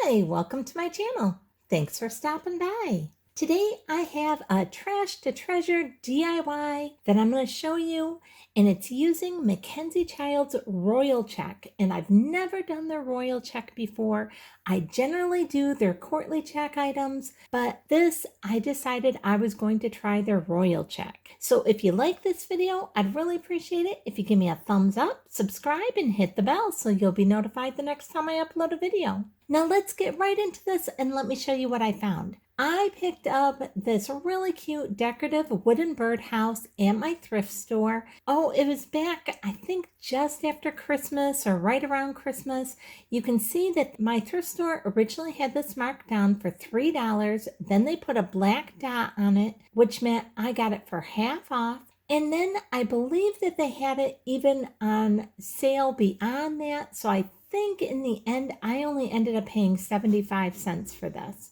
Hi, welcome to my channel. Thanks for stopping by. Today I have a trash to treasure DIY that I'm going to show you, and it's using MacKenzie Childs Royal Check. And I've never done their Royal Check before. I generally do their Courtly Check items, but this I decided I was going to try their Royal Check. So if you like this video, I'd really appreciate it if you give me a thumbs up, subscribe, and hit the bell so you'll be notified the next time I upload a video. Now let's get right into this and let me show you what I found. I picked up this really cute decorative wooden birdhouse at my thrift store. Oh, it was back, I think, just after Christmas or right around Christmas. You can see that my thrift store originally had this marked down for $3. Then they put a black dot on it, which meant I got it for half off. And then I believe that they had it even on sale beyond that. So I think in the end, I only ended up paying 75 cents for this.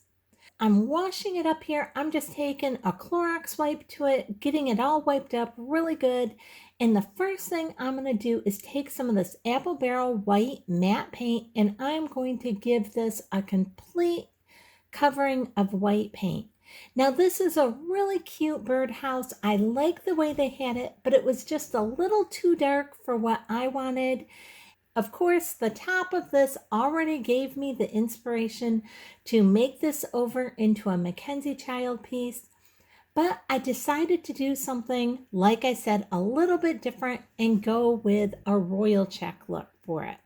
I'm washing it up here. I'm just taking a Clorox wipe to it, getting it all wiped up really good. And the first thing I'm going to do is take some of this Apple Barrel white matte paint, and I'm going to give this a complete covering of white paint. Now this is a really cute birdhouse. I like the way they had it, but it was just a little too dark for what I wanted. Of course, the top of this already gave me the inspiration to make this over into a MacKenzie Child piece, but I decided to do something, like I said, a little bit different and go with a Royal Check look for it.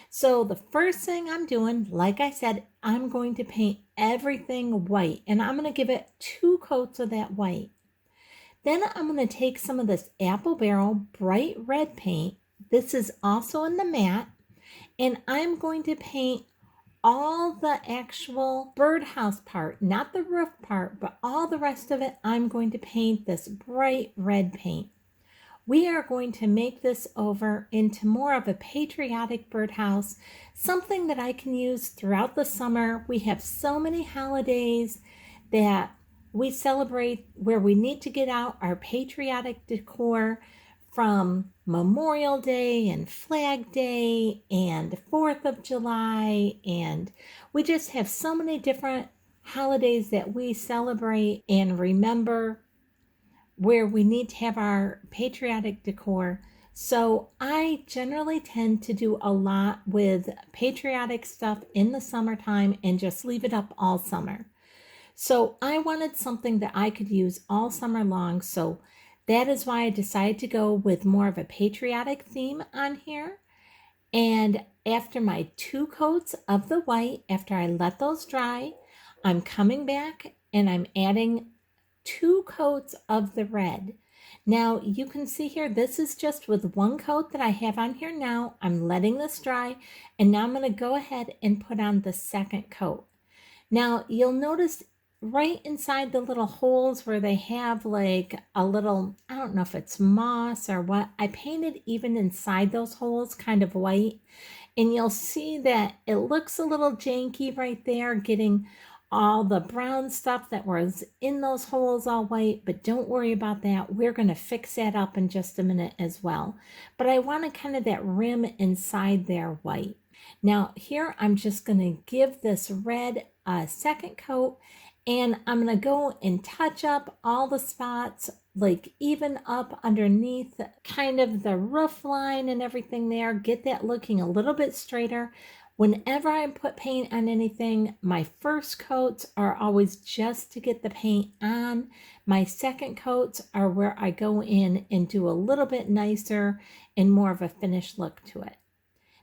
So the first thing I'm doing, like I said, I'm going to paint everything white, and I'm going to give it 2 coats of that white. Then I'm going to take some of this Apple Barrel bright red paint. This is also in the matte, and I'm going to paint all the actual birdhouse part, not the roof part, but all the rest of it. I'm going to paint this bright red paint. We are going to make this over into more of a patriotic birdhouse, something that I can use throughout the summer. We have so many holidays that we celebrate where we need to get out our patriotic decor, from Memorial Day and Flag Day and 4th of July. And we just have so many different holidays that we celebrate and remember where we need to have our patriotic decor. So I generally tend to do a lot with patriotic stuff in the summertime and just leave it up all summer. So I wanted something that I could use all summer long. So that is why I decided to go with more of a patriotic theme on here. And after my 2 coats of the white, after I let those dry, I'm coming back and I'm adding 2 coats of the red. Now you can see here, this is just with 1 coat that I have on here now. I'm letting this dry, and now I'm going to go ahead and put on the 2nd coat. Now you'll notice right inside the little holes where they have like a little, I don't know if it's moss or what, I painted even inside those holes kind of white. And you'll see that it looks a little janky right there, getting all the brown stuff that was in those holes all white, but don't worry about that. We're going to fix that up in just a minute as well. But I wanted kind of that rim inside there white. Now here I'm just going to give this red a 2nd coat, and I'm going to go and touch up all the spots, like even up underneath kind of the roof line and everything there. Get that looking a little bit straighter. Whenever I put paint on anything, my first coats are always just to get the paint on. My 2nd coats are where I go in and do a little bit nicer and more of a finished look to it.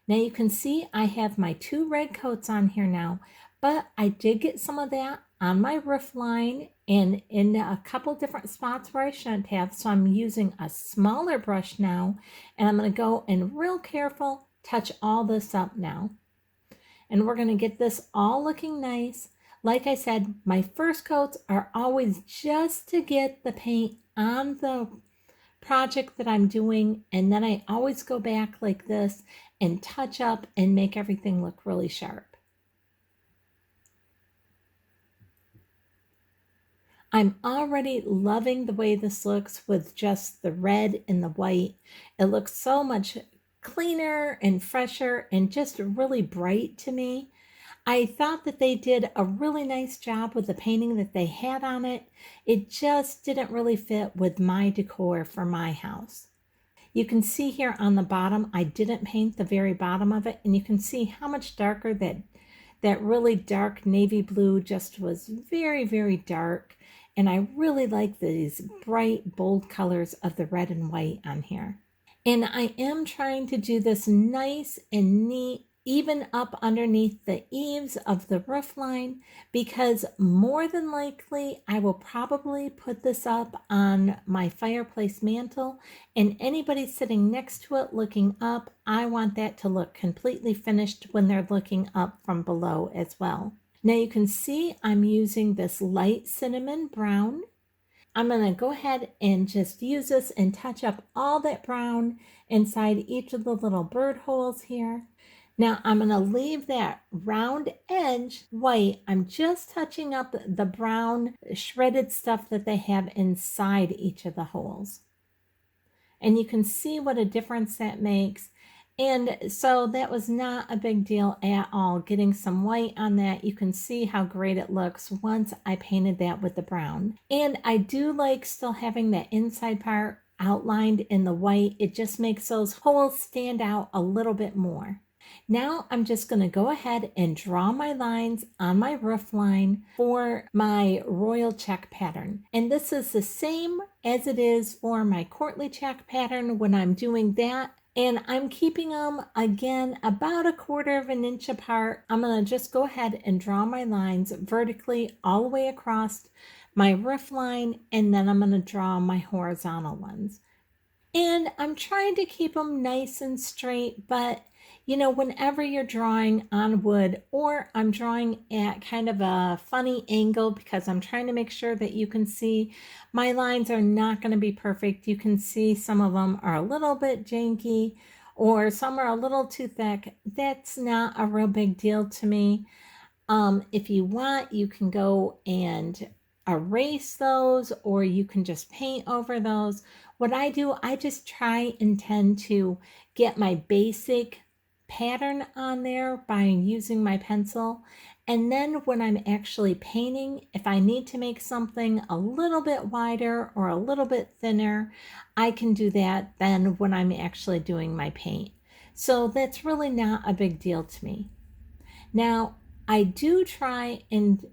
Now you can see I have my 2 red coats on here now, but I did get some of that on my roof line and in a couple different spots where I shouldn't have. So I'm using a smaller brush now, and I'm going to go and real careful touch all this up now. And we're going to get this all looking nice. Like I said, my first coats are always just to get the paint on the project that I'm doing, and then I always go back like this and touch up and make everything look really sharp. I'm already loving the way this looks with just the red and the white. It looks so much cleaner and fresher and just really bright to me. I thought that they did a really nice job with the painting that they had on it. It just didn't really fit with my decor for my house. You can see here on the bottom, I didn't paint the very bottom of it, and you can see how much darker that really dark navy blue just was very, very dark. And I really like these bright, bold colors of the red and white on here. And I am trying to do this nice and neat, even up underneath the eaves of the roof line, because more than likely I will probably put this up on my fireplace mantle, and anybody sitting next to it looking up, I want that to look completely finished when they're looking up from below as well. Now you can see I'm using this light cinnamon brown. I'm going to go ahead and just use this and touch up all that brown inside each of the little bird holes here. Now I'm going to leave that round edge white. I'm just touching up the brown shredded stuff that they have inside each of the holes. And you can see what a difference that makes. And so that was not a big deal at all. Getting some white on that, you can see how great it looks once I painted that with the brown. And I do like still having that inside part outlined in the white. It just makes those holes stand out a little bit more. Now I'm just going to go ahead and draw my lines on my roof line for my royal check pattern. And this is the same as it is for my courtly check pattern when I'm doing that. And I'm keeping them, again, about 1/4 of an inch apart. I'm going to just go ahead and draw my lines vertically all the way across my roof line, and then I'm going to draw my horizontal ones. And I'm trying to keep them nice and straight, but you know, whenever you're drawing on wood, or I'm drawing at kind of a funny angle because I'm trying to make sure that you can see, my lines are not going to be perfect. You can see some of them are a little bit janky, or some are a little too thick. That's not a real big deal to me. If you want, you can go and erase those, or you can just paint over those. What I do, I just try and tend to get my basic pattern on there by using my pencil. And then when I'm actually painting, if I need to make something a little bit wider or a little bit thinner, I can do that then when I'm actually doing my paint. So that's really not a big deal to me. Now, I do try and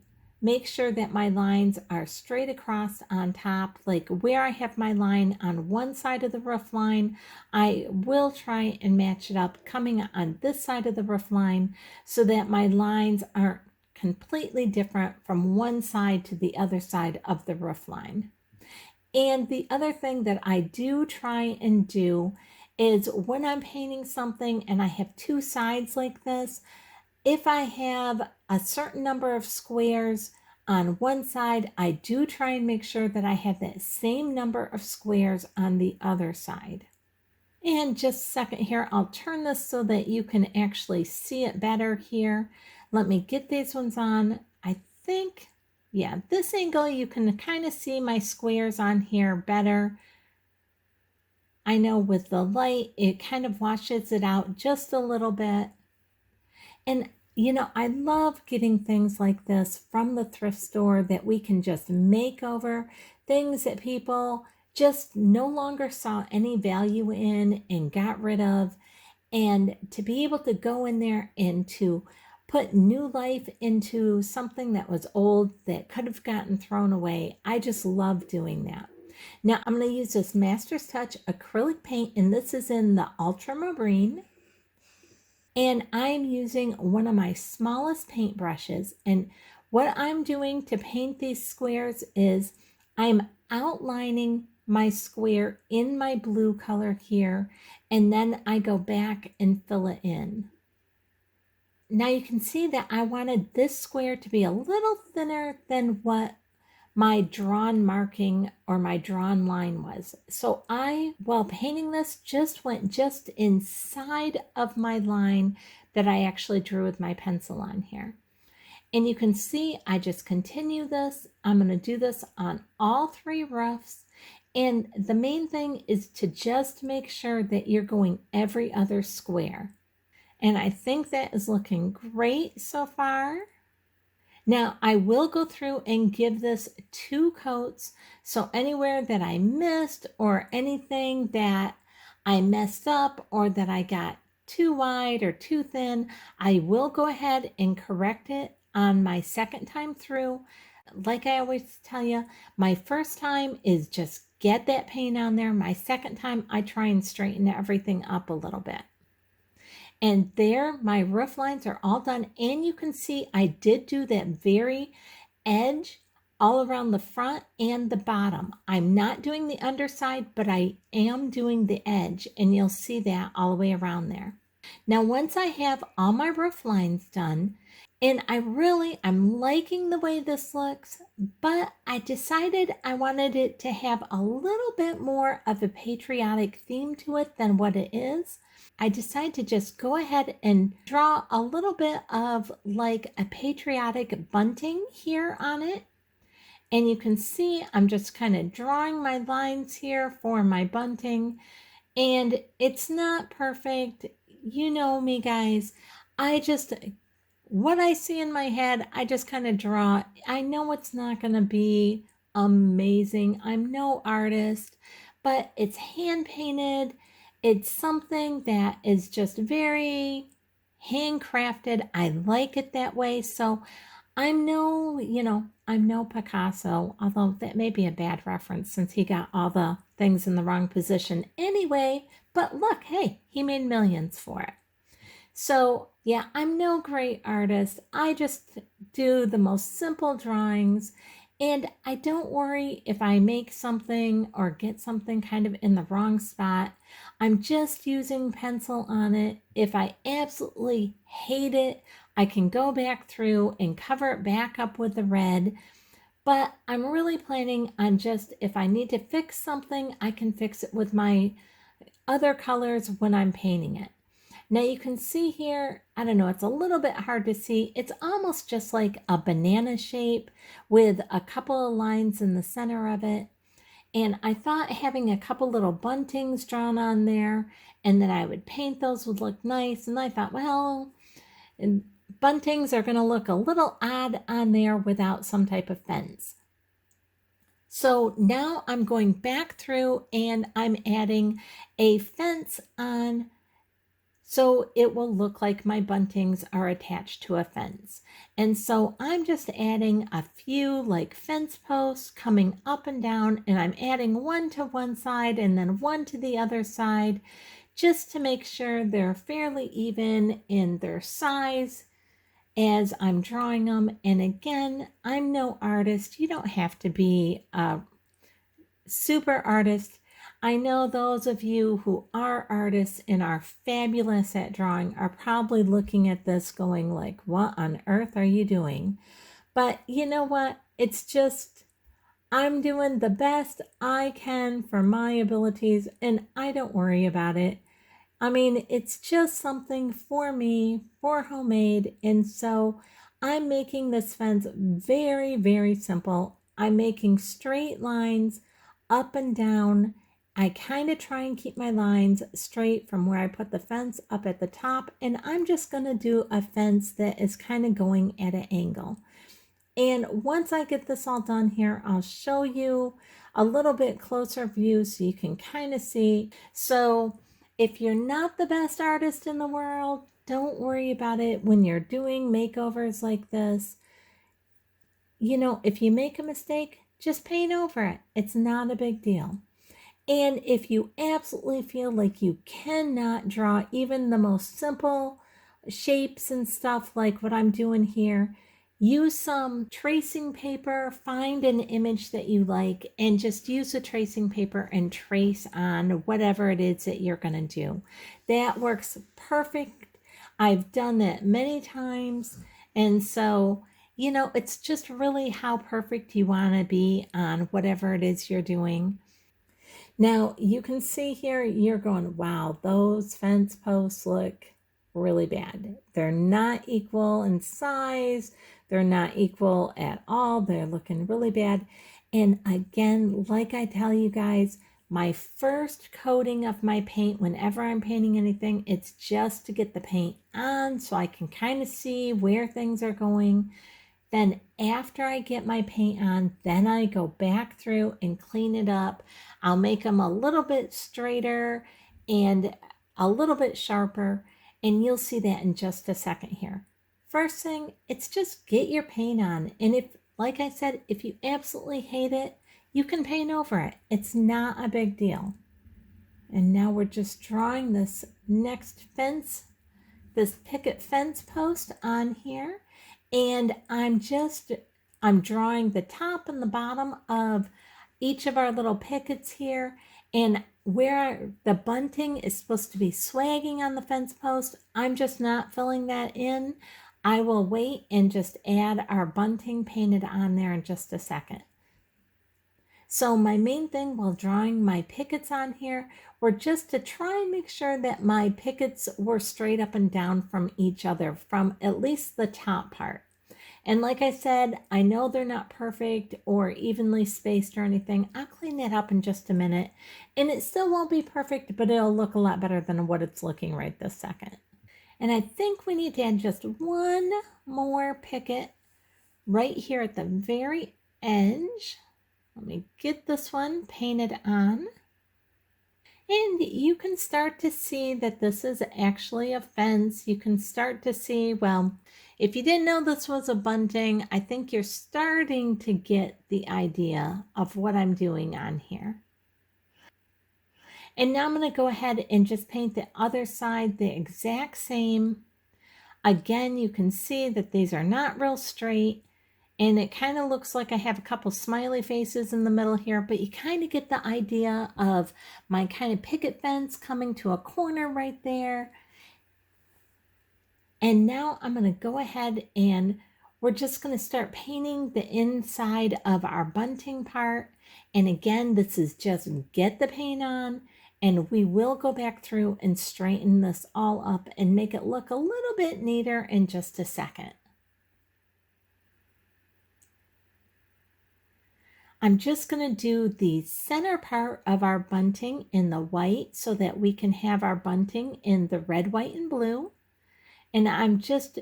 make sure that my lines are straight across on top. Like where I have my line on one side of the roof line, I will try and match it up coming on this side of the roof line so that my lines aren't completely different from one side to the other side of the roof line. And the other thing that I do try and do is when I'm painting something and I have two sides like this, if I have a certain number of squares on one side, I do try and make sure that I have that same number of squares on the other side. And just a second here, I'll turn this so that you can actually see it better here. Let me get these ones on. I think, yeah, this angle, you can kind of see my squares on here better. I know with the light, it kind of washes it out just a little bit. And you know, I love getting things like this from the thrift store that we can just make over, things that people just no longer saw any value in and got rid of. And to be able to go in there and to put new life into something that was old that could have gotten thrown away, I just love doing that. Now I'm going to use this Master's Touch acrylic paint, and this is in the ultramarine. And I'm using one of my smallest paint brushes. And what I'm doing to paint these squares is I'm outlining my square in my blue color here, and then I go back and fill it in. Now you can see that I wanted this square to be a little thinner than what my drawn marking or my drawn line was. So I, while painting this, just went just inside of my line that I actually drew with my pencil on here. And you can see I just continue this. I'm going to do this on all 3 roofs. And the main thing is to just make sure that you're going every other square. And I think that is looking great so far. Now I will go through and give this 2 coats. So anywhere that I missed or anything that I messed up or that I got too wide or too thin, I will go ahead and correct it on my second time through. Like I always tell you, my first time is just get that paint on there. My second time, I try and straighten everything up a little bit. And there, my roof lines are all done. And you can see I did do that very edge all around the front and the bottom. I'm not doing the underside, but I am doing the edge. And you'll see that all the way around there. Now, once I have all my roof lines done, and I'm liking the way this looks, but I decided I wanted it to have a little bit more of a patriotic theme to it than what it is. I decided to just go ahead and draw a little bit of like a patriotic bunting here on it. And you can see I'm just kind of drawing my lines here for my bunting. And it's not perfect. You know me, guys. What I see in my head, I just kind of draw. I know it's not going to be amazing. I'm no artist, but it's hand painted. It's something that is just very handcrafted. I like it that way. So I'm no Picasso, although that may be a bad reference since he got all the things in the wrong position anyway. But look, hey, he made millions for it. So yeah, I'm no great artist. I just do the most simple drawings, and I don't worry if I make something or get something kind of in the wrong spot. I'm just using pencil on it. If I absolutely hate it, I can go back through and cover it back up with the red. But I'm really planning on just, if I need to fix something, I can fix it with my other colors when I'm painting it. Now you can see here, I don't know, it's a little bit hard to see. It's almost just like a banana shape with a couple of lines in the center of it. And I thought having a couple little buntings drawn on there and then I would paint those would look nice. And I thought, well, buntings are going to look a little odd on there without some type of fence. So now I'm going back through and I'm adding a fence on so it will look like my buntings are attached to a fence. And so I'm just adding a few like fence posts coming up and down, and I'm adding one to one side and then one to the other side just to make sure they're fairly even in their size as I'm drawing them. And again, I'm no artist. You don't have to be a super artist. I know those of you who are artists and are fabulous at drawing are probably looking at this going like, what on earth are you doing? But you know what? It's just, I'm doing the best I can for my abilities and I don't worry about it. I mean, it's just something for me, for homemade. And so I'm making this fence very, very simple. I'm making straight lines up and down. I kind of try and keep my lines straight from where I put the fence up at the top, and I'm just going to do a fence that is kind of going at an angle. And once I get this all done here, I'll show you a little bit closer view so you can kind of see. So if you're not the best artist in the world, don't worry about it when you're doing makeovers like this. You know, if you make a mistake, just paint over it. It's not a big deal. And if you absolutely feel like you cannot draw even the most simple shapes and stuff like what I'm doing here, use some tracing paper, find an image that you like, and just use the tracing paper and trace on whatever it is that you're going to do. That works perfect. I've done that many times. And so, you know, it's just really how perfect you want to be on whatever it is you're doing. Now you can see here, you're going, wow, those fence posts look really bad. They're not equal in size. They're not equal at all. They're looking really bad. And again, like I tell you guys, my first coating of my paint, whenever I'm painting anything, it's just to get the paint on so I can kind of see where things are going. Then after I get my paint on, then I go back through and clean it up. I'll make them a little bit straighter and a little bit sharper, and you'll see that in just a second here. First thing, it's just get your paint on. And if, like I said, if you absolutely hate it, you can paint over it. It's not a big deal. And now we're just drawing this next fence, this picket fence post on here. And I'm drawing the top and the bottom of each of our little pickets here. And where the bunting is supposed to be swagging on the fence post, I'm just not filling that in. I will wait and just add our bunting painted on there in just a second. So my main thing while drawing my pickets on here were just to try and make sure that my pickets were straight up and down from each other, from at least the top part. And like I said, I know they're not perfect or evenly spaced or anything. I'll clean that up in just a minute. And it still won't be perfect, but it'll look a lot better than what it's looking right this second. And I think we need to add just one more picket right here at the very edge. Let me get this one painted on. And you can start to see that this is actually a fence. You can start to see, well, if you didn't know this was a bunting, I think you're starting to get the idea of what I'm doing on here. And now I'm going to go ahead and just paint the other side the exact same. Again, you can see that these are not real straight. And it kind of looks like I have a couple smiley faces in the middle here, but you kind of get the idea of my kind of picket fence coming to a corner right there. And now I'm going to go ahead and we're just going to start painting the inside of our bunting part. And again, this is just get the paint on, and we will go back through and straighten this all up and make it look a little bit neater in just a second. I'm just going to do the center part of our bunting in the white so that we can have our bunting in the red, white, and blue. And I'm just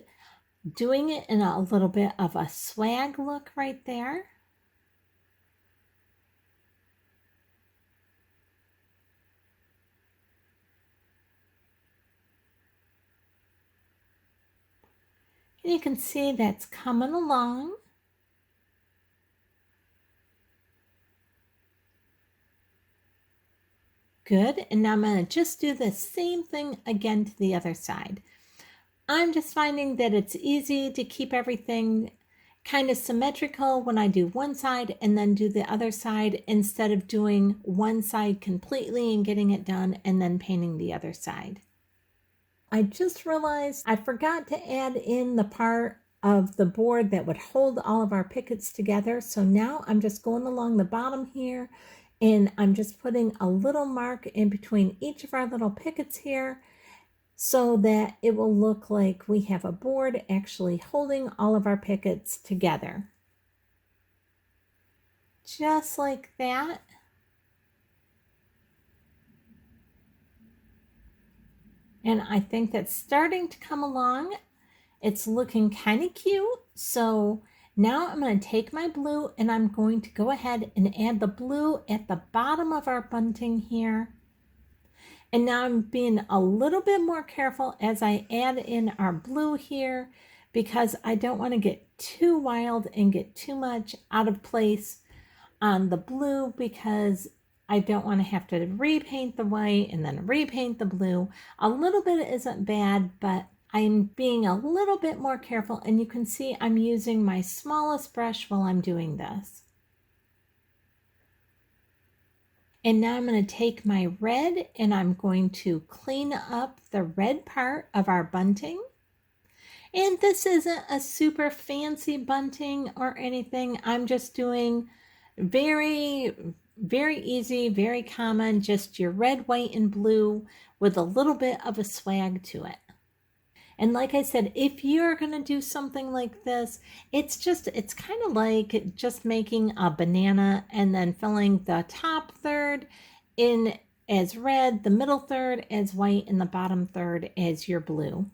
doing it in a little bit of a swag look right there. And you can see that's coming along. Good, and now I'm going to just do the same thing again to the other side. I'm just finding that it's easy to keep everything kind of symmetrical when I do one side and then do the other side instead of doing one side completely and getting it done and then painting the other side. I just realized I forgot to add in the part of the board that would hold all of our pickets together. So now I'm just going along the bottom here, and I'm just putting a little mark in between each of our little pickets here so that it will look like we have a board actually holding all of our pickets together. Just like that. And I think that's starting to come along. It's looking kind of cute. So now I'm going to take my blue and I'm going to go ahead and add the blue at the bottom of our bunting here. And now I'm being a little bit more careful as I add in our blue here because I don't want to get too wild and get too much out of place on the blue because I don't want to have to repaint the white and then repaint the blue. A little bit isn't bad, but I'm being a little bit more careful, and you can see I'm using my smallest brush while I'm doing this. And now I'm going to take my red and I'm going to clean up the red part of our bunting. And this isn't a super fancy bunting or anything. I'm just doing very easy, very common, just your red, white, and blue with a little bit of a swag to it. And like I said, if you're going to do something like this, it's kind of like just making a banana and then filling the top third in as red, the middle third as white, and the bottom third as your blue.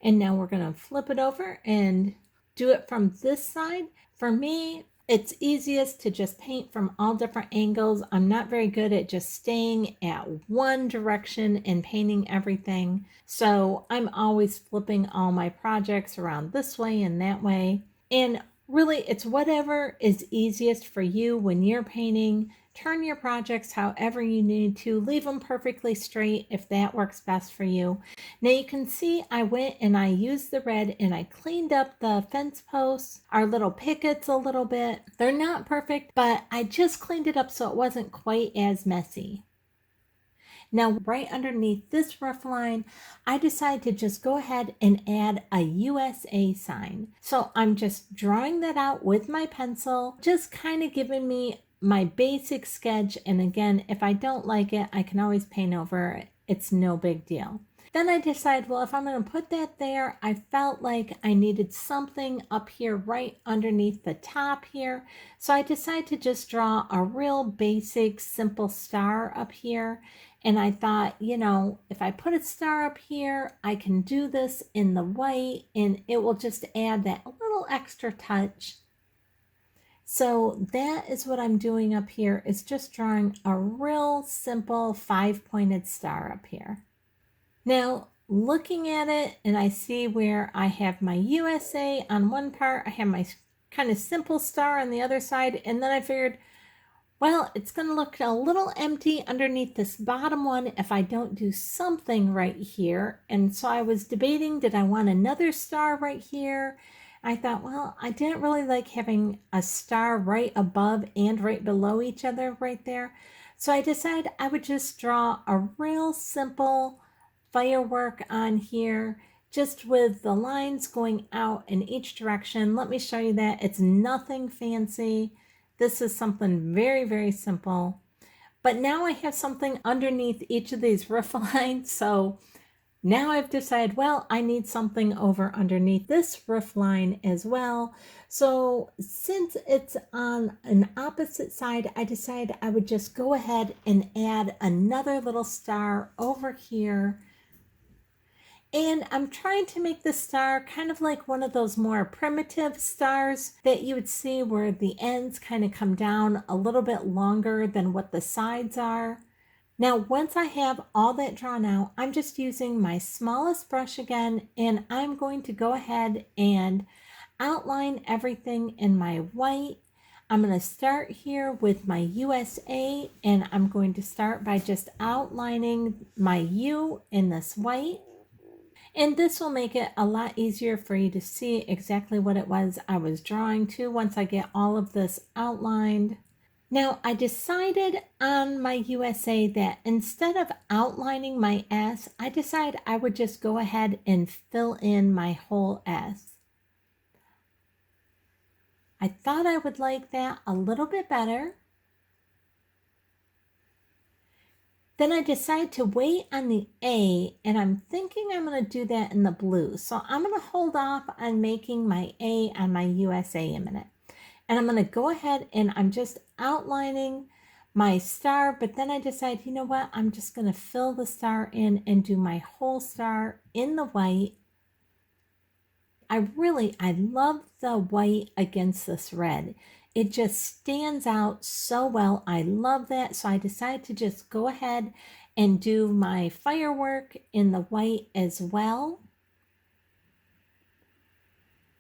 And now we're going to flip it over and do it from this side. For me, it's easiest to just paint from all different angles. I'm not very good at just staying at one direction and painting everything. So I'm always flipping all my projects around this way and that way. And really, it's whatever is easiest for you when you're painting. Turn your projects however you need to. Leave them perfectly straight if that works best for you. Now you can see I went and I used the red and I cleaned up the fence posts, our little pickets a little bit. They're not perfect, but I just cleaned it up so it wasn't quite as messy. Now, right underneath this roof line, I decided to just go ahead and add a USA sign. So I'm just drawing that out with my pencil, just kind of giving me my basic sketch. And again, if I don't like it, I can always paint over it. It's no big deal. Then I decided, well, if I'm going to put that there, I felt like I needed something up here right underneath the top here. So I decided to just draw a real basic, simple star up here. And I thought, you know, if I put a star up here, I can do this in the white and it will just add that little extra touch. So that is what I'm doing up here, is just drawing a real simple 5-pointed star up here. Now, looking at it, and I see where I have my USA on one part, I have my kind of simple star on the other side, and then I figured, well, it's going to look a little empty underneath this bottom one if I don't do something right here. And so I was debating, did I want another star right here? I thought, well, I didn't really like having a star right above and right below each other right there. So I decided I would just draw a real simple firework on here, just with the lines going out in each direction. Let me show you that. It's nothing fancy. This is something very, very simple. But now I have something underneath each of these roof lines. So now I've decided, well, I need something over underneath this roof line as well. So since it's on an opposite side, I decided I would just go ahead and add another little star over here. And I'm trying to make the star kind of like one of those more primitive stars that you would see where the ends kind of come down a little bit longer than what the sides are. Now, once I have all that drawn out, I'm just using my smallest brush again, and I'm going to go ahead and outline everything in my white. I'm going to start here with my USA, and I'm going to start by just outlining my U in this white. And this will make it a lot easier for you to see exactly what it was I was drawing to once I get all of this outlined. Now, I decided on my USA that instead of outlining my S, I decided I would just go ahead and fill in my whole S. I thought I would like that a little bit better. Then I decided to wait on the A, and I'm thinking I'm going to do that in the blue. So I'm going to hold off on making my A on my USA a minute. And I'm going to go ahead and I'm just outlining my star, but then I decide, you know what, I'm just going to fill the star in and do my whole star in the white. I love the white against this red. It just stands out so well. I love that. So I decided to just go ahead and do my firework in the white as well.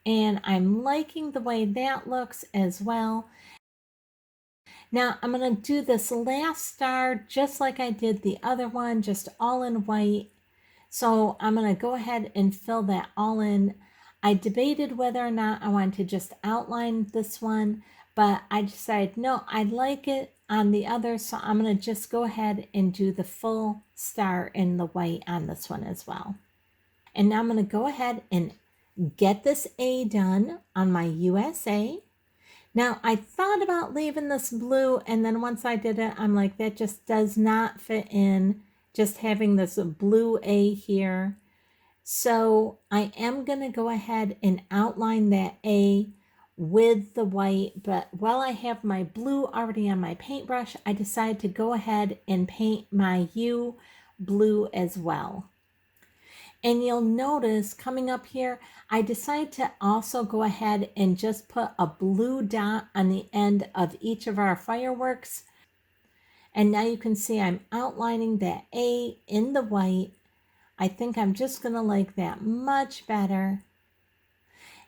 And I'm liking the way that looks as well. Now I'm going to do this last star just like I did the other one, just all in white. So I'm going to go ahead and fill that all in. I debated whether or not I wanted to just outline this one, but I decided, no, I like it on the other, so I'm going to just go ahead and do the full star in the white on this one as well. And now I'm going to go ahead and get this A done on my USA. Now I thought about leaving this blue, and then once I did it, I'm like, that just does not fit in, just having this blue A here. So I am going to go ahead and outline that A with the white, but while I have my blue already on my paintbrush, I decided to go ahead and paint my U blue as well. And you'll notice coming up here, I decided to also go ahead and just put a blue dot on the end of each of our fireworks. And now you can see I'm outlining that A in the white. I think I'm just going to like that much better.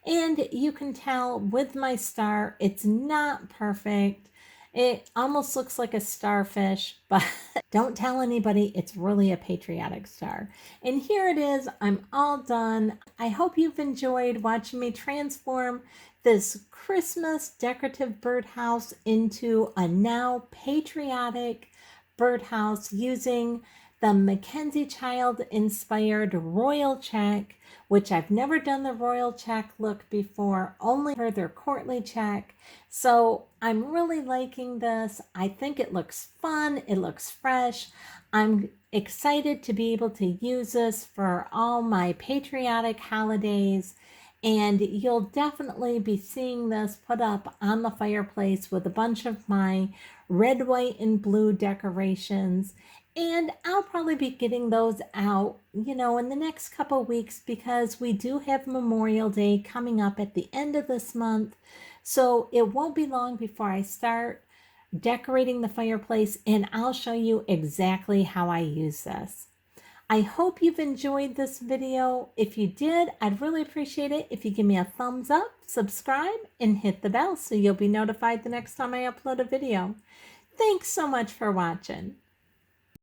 And you can tell with my star, it's not perfect. It almost looks like a starfish, but don't tell anybody, it's really a patriotic star. And here it is, I'm all done. I hope you've enjoyed watching me transform this Christmas decorative birdhouse into a now patriotic birdhouse using the MacKenzie Childs Inspired Royal Check, which I've never done the Royal Check look before, only heard their courtly check. So I'm really liking this. I think it looks fun. It looks fresh. I'm excited to be able to use this for all my patriotic holidays. And you'll definitely be seeing this put up on the fireplace with a bunch of my red, white, and blue decorations. And I'll probably be getting those out, in the next couple weeks because we do have Memorial Day coming up at the end of this month. So it won't be long before I start decorating the fireplace, and I'll show you exactly how I use this. I hope you've enjoyed this video. If you did, I'd really appreciate it if you give me a thumbs up, subscribe, and hit the bell so you'll be notified the next time I upload a video. Thanks so much for watching.